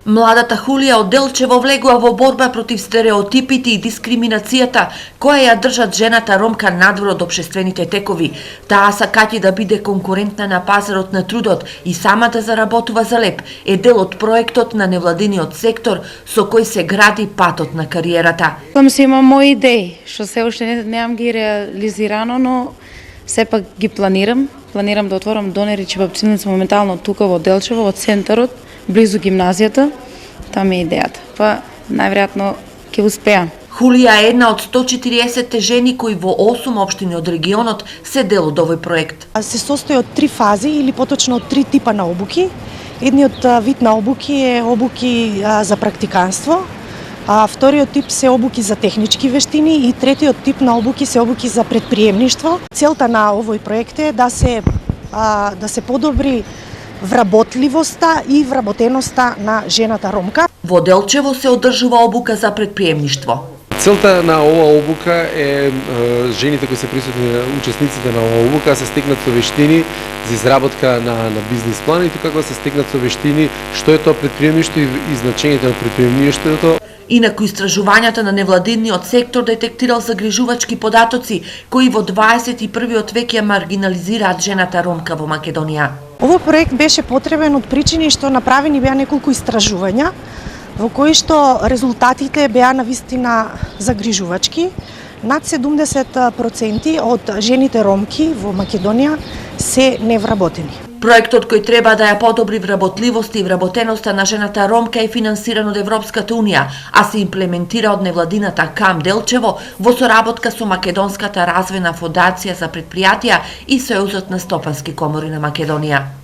Младата Хулија од Делчево влегува во борба против стереотипите и дискриминацијата која ја држат жената ромка надвор од општествените текови. Таа сакаќи да биде конкурентна на пазарот на трудот и сама да заработува за леп е дел од проектот на невладиниот сектор со кој се гради патот на кариерата. Си имам мои идеи, што се уште немам ги реализирано, но сепак ги планирам. Планирам да отворам донери чевапчиница моментално тука во Делчево, во центарот, близу гимназијата. Там е идејата. Па најверојатно ќе успеам. Хулија е една од 140 жени кои во 8 општини од регионот се дел од овој проект. Се состои од 3 фази или поточно од 3 типа на обуки. Едниот вид на обуки е обуки за практиканство, вториот тип се обуки за технички вештини и третиот тип на обуки се обуки за предприемништво. Целта на овој проект е да се подобри вработливоста и вработеноста на жената ромка. Во Делчево се одржува обука за предприемништво. Целта на оваа обука е жените кои се присутни, учесниците на оваа обука, се стекнат со вештини за изработка на бизнис план и како се стекнат со вештини што е тоа предприемништво и значењето на предприемништвото. Инаку истражувањата на невладиниот сектор детектирал загрижувачки податоци кои во 21 век ја маргинализираат жената ромка во Македонија. Овој проект беше потребен од причини што направени беа неколку истражувања во кои што резултатите беа навистина загрижувачки. Над 70% од жените ромки во Македонија се невработени. Проектот кој треба да ја подобри вработливост и вработеноста на жената ромка е финансиран од Европската унија, а се имплементира од невладината КАМ Делчево во соработка со Македонската развојна фондација за предпријатија и Сојузот на стопански комори на Македонија.